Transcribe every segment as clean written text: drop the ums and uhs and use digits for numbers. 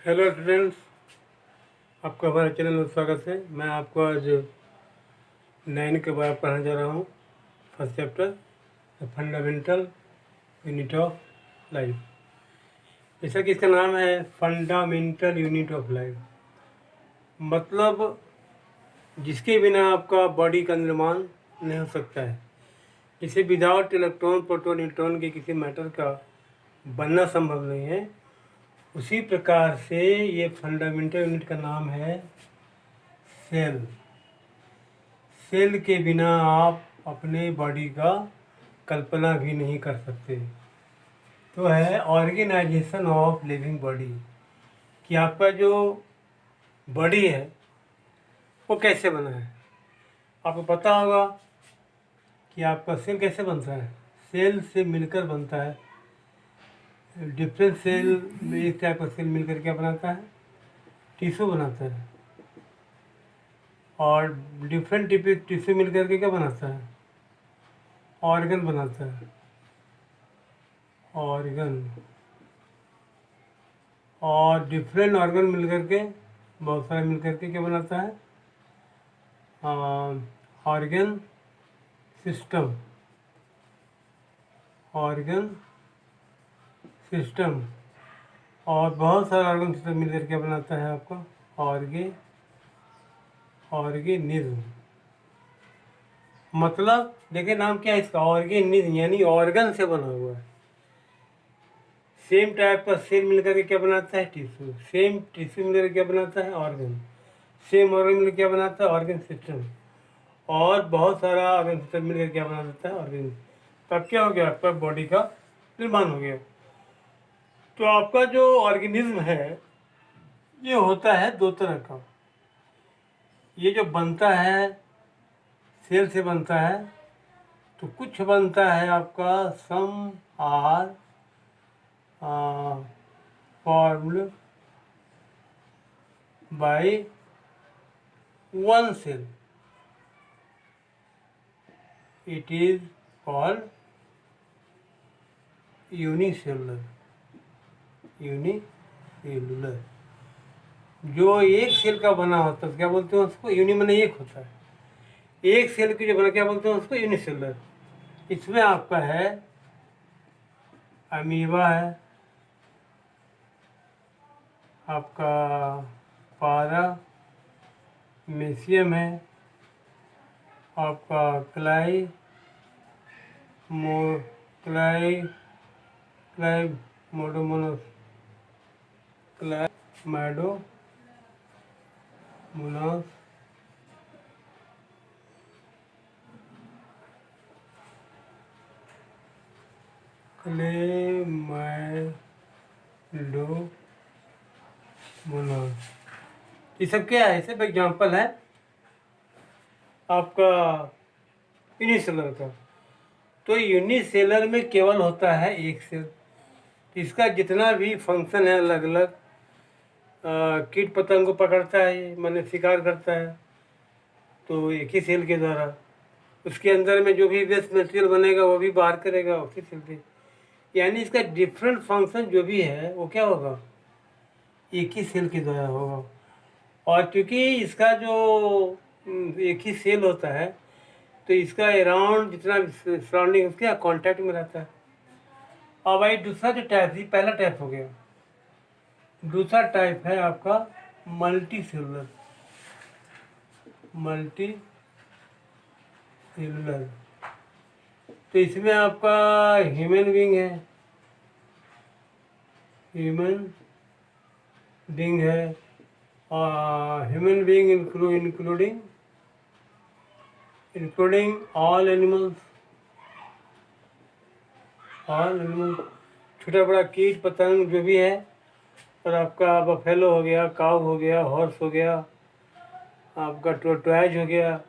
Hello students, आपका हमारे channel में स्वागत है। मैं आपको आज 9 के बारे में पढ़ाने जा रहा हूँ। First chapter the fundamental unit of life. जैसा कि इसका नाम है फंडामेंटल यूनिट ऑफ लाइफ, मतलब जिसके बिना आपका बॉडी का निर्माण नहीं हो सकता है। जिसे विदाउट इलेक्ट्रॉन प्रोटॉन न्यूट्रॉन के किसी मैटर का बनना संभव नहीं है, उसी प्रकार से ये फंडामेंटल यूनिट का नाम है सेल। सेल के बिना आप अपने बॉडी का कल्पना भी नहीं कर सकते। तो है ऑर्गेनाइजेशन ऑफ लिविंग बॉडी, कि आपका जो बॉडी है वो कैसे बना है। आपको पता होगा कि आपका सेल कैसे बनता है। सेल से मिलकर बनता है। डिफरेंट सेल में एक टाइप का सेल मिलकर क्या बनाता है, टिश्यू बनाता है। और डिफरेंट टिश्यू मिलकर के क्या बनाता है, ऑर्गन बनाता है। ऑर्गन और डिफरेंट ऑर्गन मिलकर के, बहुत सारे मिलकर के क्या बनाता है, ऑर्गन सिस्टम। ऑर्गन सिस्टम और बहुत सारे ऑर्गन सिस्टम मिलकर के बनाता है आपका ऑर्गेनिज्म। मतलब देखिए नाम क्या है इसका, ऑर्गेनिज्म, यानी ऑर्गन से बना हुआ है। सेम टाइप का सेल मिलकर के क्या बनाता है, टिश्यू। सेम टिश्यू मिलकर क्या बनाता है, ऑर्गन। सेम ऑर्गन मिलकर क्या बनाता है, ऑर्गन सिस्टम। और बहुत सारा ऑर्गन सिस्टम मिलकर क्या बना देता है, ऑर्गन। तब क्या हो गया, आपका बॉडी का निर्माण हो गया। तो आपका जो ऑर्गेनिज्म है ये होता है दो तरह का। ये जो बनता है सेल से बनता है, तो कुछ बनता है आपका some are formed by one cell. It is called unicellular. Unicellular जो एक सेल का बना होता है क्या बोलते हैं उसको, यूनि माने एक होता है। एक सेल की जो बना क्या बोलते हैं उसको, यूनिसेलुलर। इसमें आपका है अमीबा है, आपका पारा मेसियम है, आपका क्लाई मोडोमोनस क्लाइमाइडोमोनास, क्लेमाइडोमोनास। ये सब क्या है, सब एग्जाम्पल है आपका यूनिसेलर का। तो यूनिसेलर में केवल होता है एक सेल। इसका जितना भी फंक्शन है अलग अलग, कीट पतंग को पकड़ता है, ये माने शिकार करता है, तो एक ही सेल के द्वारा। उसके अंदर में जो भी वेस्ट मटेरियल बनेगा वो भी बाहर करेगा उसी सेल से। यानी इसका डिफरेंट फंक्शन जो भी है वो क्या होगा, एक ही सेल के द्वारा होगा। और क्योंकि इसका जो एक ही सेल होता है, तो इसका अराउंड जितना सराउंडिंग उसके कांटेक्ट में रहता है। और भाई दूसरा जो टाइप थी, पहला टाइप हो गया। दूसरा टाइप है आपका मल्टी सेलुलर। तो इसमें आपका ह्यूमन बीइंग है, और human being including all animals. छोटा बड़ा कीट पतंग जो भी है, और आपका बफेलो हो गया, काऊ हो गया, हॉर्स हो गया, आपका टोर्टोइज हो गया,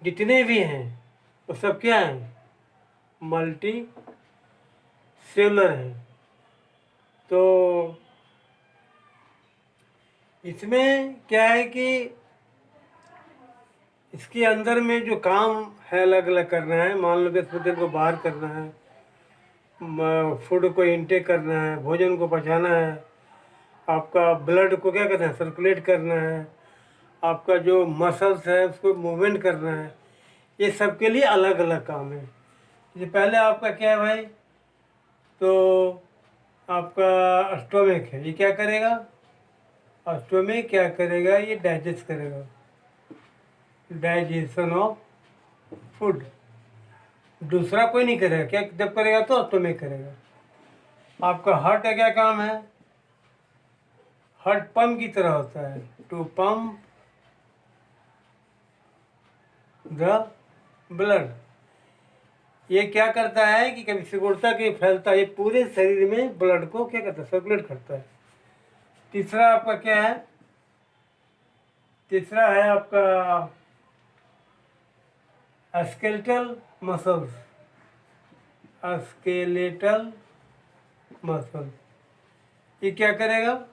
जितने भी हैं वो सब क्या हैं, मल्टी सेलुलर हैं। तो इसमें क्या है कि इसके अंदर में जो काम है अलग अलग करना है। मान लो वेस्ट मटेरियल को बाहर करना है, फूड को इंटेक करना है, भोजन को पचाना है, आपका ब्लड को क्या करना है, सर्कुलेट करना है, आपका जो मसल्स है उसको मूवमेंट करना है। ये सबके लिए अलग अलग काम है। ये पहले आपका क्या है भाई, तो आपका स्टोमिक है, ये क्या करेगा, स्टोमिक क्या करेगा, ये डाइजेस्ट करेगा, डाइजेशन ऑफ फूड। दूसरा कोई नहीं करेगा, क्या जब करेगा तो स्टोमिक करेगा। आपका हार्ट का क्या काम है, हार्ट पंप की तरह होता है, टू पंप द ब्लड। ये क्या करता है कि कभी सिकुड़ता कि फैलता है, ये पूरे शरीर में ब्लड को क्या करता है, सर्कुलेट करता है। तीसरा आपका क्या है, तीसरा है आपका स्केलेटल मसल्स, स्केलेटल मसल। ये क्या करेगा,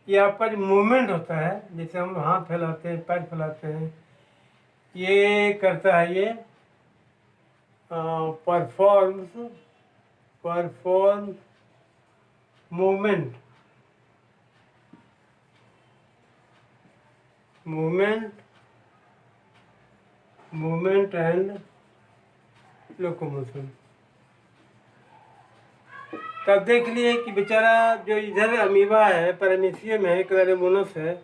ये आपका जो मूवमेंट होता है, जैसे हम हाथ फैलाते हैं, पैर फैलाते हैं, ये करता है, ये परफॉर्म मूवमेंट एंड लोकोमोशन। तब देख लिए कि बेचारा जो इधर अमीबा है, पैरामीशियम है, क्लैरेमोनस है,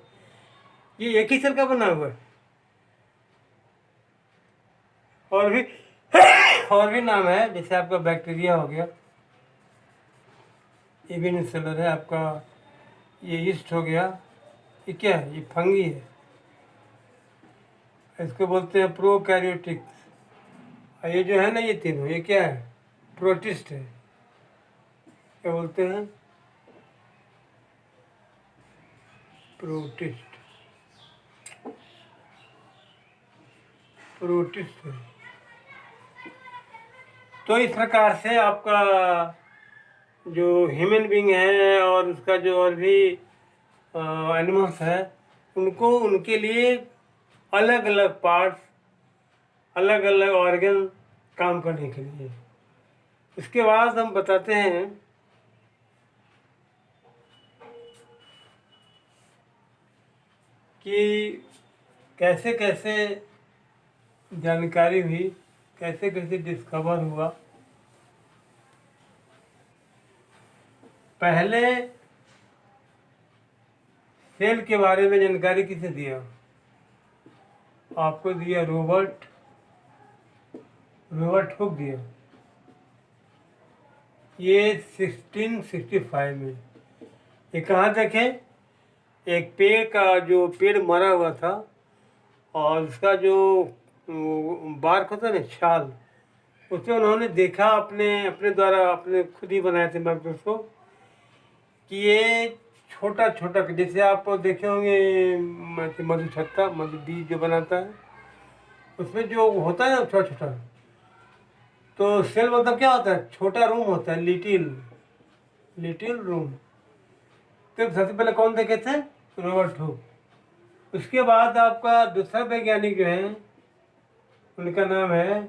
ये एक ही सेल का बना हुआ है। और भी और भी नाम है, जैसे आपका बैक्टीरिया हो गया, ये भी यूनिसेलर है आपका, ये यीस्ट हो गया, ये क्या है, ये फंगी है, इसको बोलते हैं प्रोकैरियोटिक्स। और ये जो है ना, ये तीनों, ये क्या है, प्रोटिस्ट है, क्या बोलते हैं, प्रोटिस्ट है। तो इस प्रकार से आपका जो ह्यूमन बीइंग है और उसका जो और भी एनिमल्स है, उनको उनके लिए अलग अलग पार्ट्स, अलग अलग ऑर्गन काम करने के लिए। इसके बाद हम बताते हैं कि कैसे कैसे जानकारी हुई, कैसे कैसे डिस्कवर हुआ। पहले सेल के बारे में जानकारी किसे दिया, आपको दिया रॉबर्ट हुक दिया, ये 1665 में। ये कहाँ देखें, एक पेड़ का जो पेड़ मरा हुआ था और उसका जो बार्क होता है ना, छाल, उसमें उन्होंने देखा अपने अपने द्वारा, अपने खुद ही बनाए थे माइक्रोस्कोप, कि ये छोटा छोटा, जैसे आप देखे होंगे मधुछत्ता, मधु बीज जो बनाता है, उसमें जो होता है ना छोटा छोटा, तो सेल मतलब क्या होता है, छोटा रूम होता है, लिटिल रूम। तो सबसे पहले कौन देखे थे, रॉबर्ट हुक। उसके बाद आपका दूसरा वैज्ञानिक जो है, उनका नाम है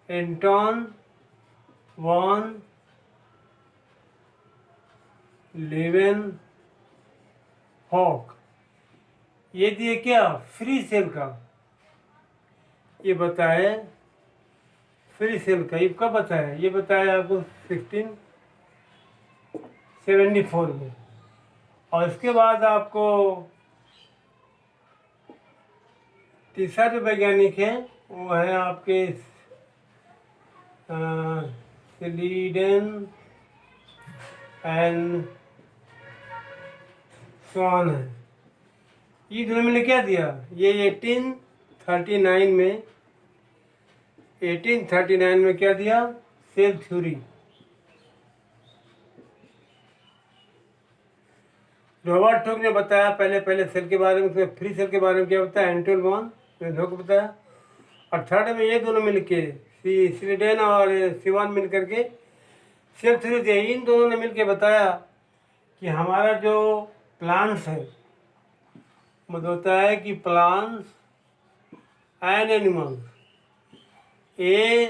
एंटोन वॉन लेवेनहॉक। ये दिए क्या, फ्री सेल का, ये बताए फ्री सेल का। ये कब बताया, ये बताया आपको 1674 में। और इसके बाद आपको तीसरा जो वैज्ञानिक है वो है आपके स्लीडन एंड स्वान है। ये दोनों मिलकर क्या दिया, ये 1839 में क्या दिया, सेल थ्योरी। रॉबर्ट हुक ने बताया पहले सेल के बारे में, फ्री सेल के बारे में क्या बताया, एंटोन वॉन लेवेनहॉक को बताया। और थर्ड में ये दोनों मिलके, स्लीडन और सिवान मिल करके सेल थ्योरी दिया। इन दोनों ने मिलके बताया कि हमारा जो प्लांट्स है, मतलब होता है कि प्लांट्स एंड एनिमल्स, ये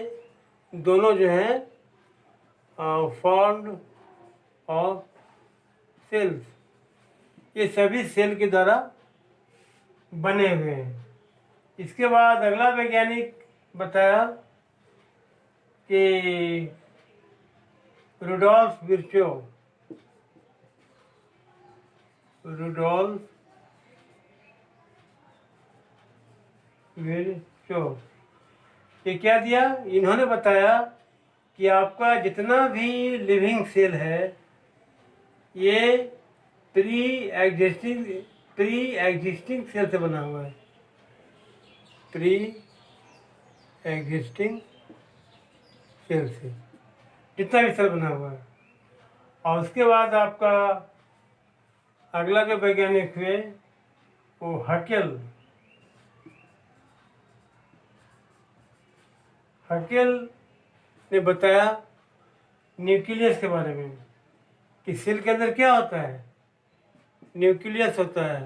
दोनों जो है फॉर्म्ड ऑफ सेल्स। ये सभी सेल के द्वारा बने हुए हैं। इसके बाद अगला वैज्ञानिक बताया कि रुडोल्फ विर्चो ये क्या दिया? इन्होंने बताया कि आपका जितना भी लिविंग सेल है ये प्री एग्जिस्टिंग सेल से बना हुआ है। प्री एग्जिस्टिंग सेल से जितना भी सेल बना हुआ है। और उसके बाद आपका अगला जो वैज्ञानिक हुए वो हकेल ने बताया न्यूक्लियस के बारे में कि सेल के अंदर क्या होता है, न्यूक्लियस होता है।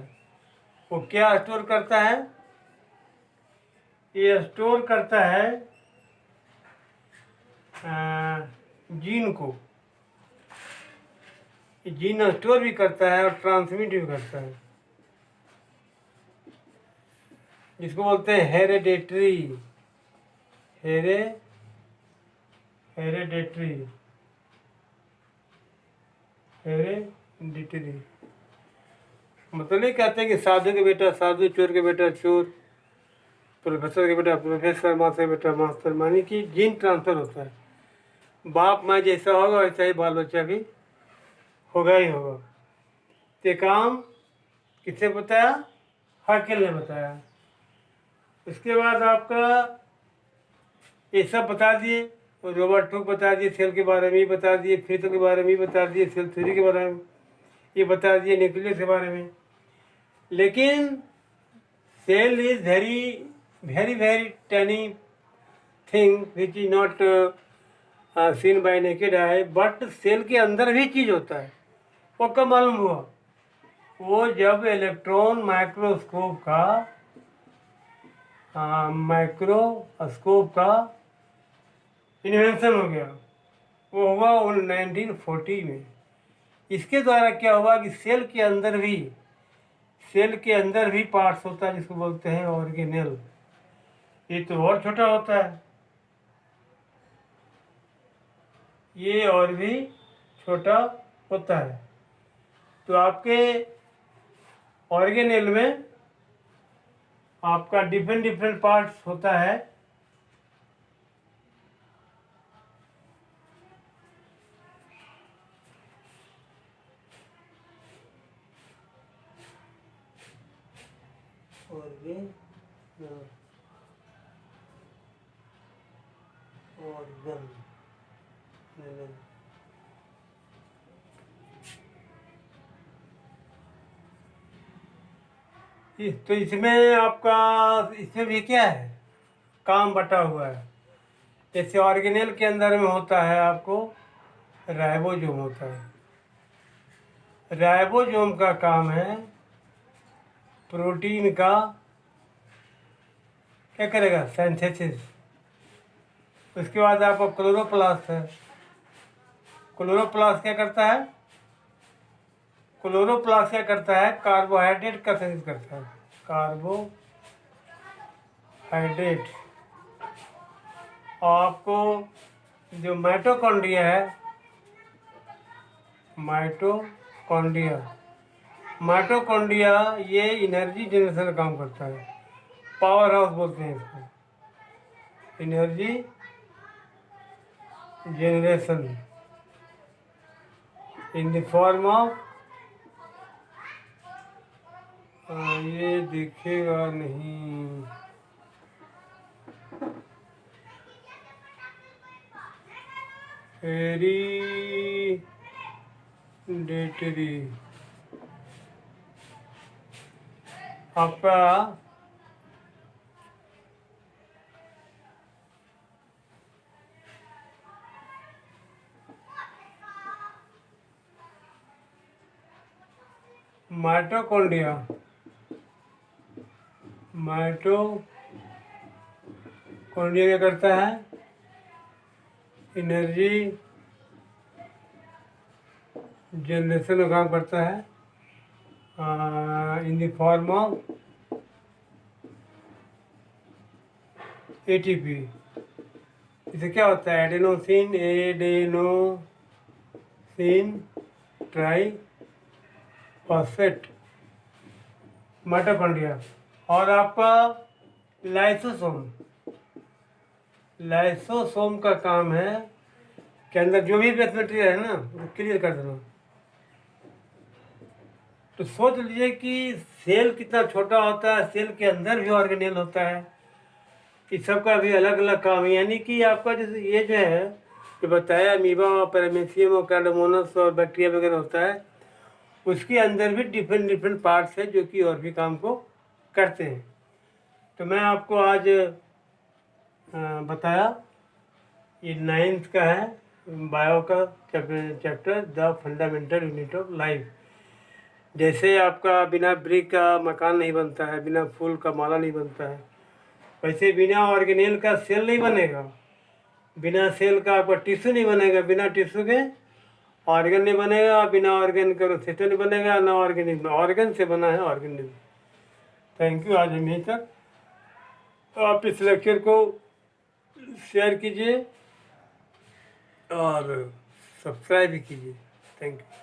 वो क्या स्टोर करता है? ये स्टोर करता है जीन को। जीन स्टोर भी करता है और ट्रांसमिट भी करता है, जिसको बोलते हैं हेरेडिटरी मतलब नहीं कहते हैं कि साधु के बेटा साधु, चोर के बेटा चोर, प्रोफेसर के बेटा प्रोफेसर, मास्टर के बेटा मास्टर, मानी कि जीन ट्रांसफर होता है। बाप माँ जैसा होगा वैसा ही बाल बच्चा भी होगा ही होगा। ये काम किसने बताया? हकेल ने बताया। उसके बाद आपका ये सब बता दिए, और रॉबर्ट हुक बता दिए, सेल के बारे में ही बता दिए, फ्रिथ के बारे में ही बता दिए, सेल थ्योरी के बारे में ये बता दिए, न्यूक्लियस के बारे में। लेकिन cell is very tiny thing which is not seen by naked eye, but cell के अंदर भी चीज़ होता है। वो कब मालूम हुआ? वो जब इलेक्ट्रॉन माइक्रोस्कोप का इन्वेंशन हो गया। वो हुआ 1940 में। इसके द्वारा क्या हुआ कि सेल के अंदर भी पार्ट्स होता है जिसको बोलते हैं ऑर्गेनेल। ये तो और छोटा होता है, ये और भी छोटा होता है। तो आपके ऑर्गेनेल में आपका डिफरेंट पार्ट्स होता है। तो इसमें आपका इसमें भी क्या है, काम बटा हुआ है। जैसे ऑर्गेनेल के अंदर में होता है आपको राइबोसोम होता है। राइबोसोम का काम है प्रोटीन का क्या करेगा, सिंथेसिस। उसके बाद आपका क्लोरोप्लास्ट है। क्लोरोप्लास्ट क्या करता है? कार्बोहाइड्रेट का सिंथेसिस करता है, कार्बोहाइड्रेट। और आपको जो माइटोकॉन्ड्रिया ये एनर्जी जनरेशन का काम करता है। पावर हाउस बोलते हैं इसको, energy generation in the form of, ये दिखेगा नहीं, हेरिडेटरी। आपका माइटोकॉन्ड्रिया क्या करता है? एनर्जी जनरेशन का काम करता है। in the form of ATP। इसे क्या होता है? Adenosine try phosphate mitochondria. और आपका लाइसोसोम का काम है के अंदर जो भी बेस मटेरियल है ना वो क्लियर कर देना। तो सोच लीजिए कि सेल कितना छोटा होता है, सेल के अंदर भी ऑर्गेनेल होता है, इस सब का भी अलग अलग काम है। यानी कि आपका जैसे ये जो है जो बताया अमीबा, पैरामीशियम और कार्डोमोनस और बैक्टीरिया वगैरह होता है, उसके अंदर भी डिफरेंट डिफरेंट पार्ट्स है जो कि और भी काम को करते हैं। तो मैं आपको आज बताया, ये 9th का है बायो का chapter the fundamental unit of life. जैसे आपका बिना ब्रिक का मकान नहीं बनता है, बिना फूल का माला नहीं बनता है, वैसे बिना ऑर्गेनेल का सेल नहीं बनेगा, बिना सेल का आपका टिश्यू नहीं बनेगा, बिना टिश्यू के ऑर्गन नहीं बनेगा, बिना ऑर्गन का सिस्टम नहीं बनेगा, ना ऑर्गेनिज्म। ऑर्गन से बना है ऑर्गेनिज्म। Thank you. आज हम यहीं तक। तो आप इस लेक्चर को शेयर कीजिए और सब्सक्राइब भी कीजिए। Thank you.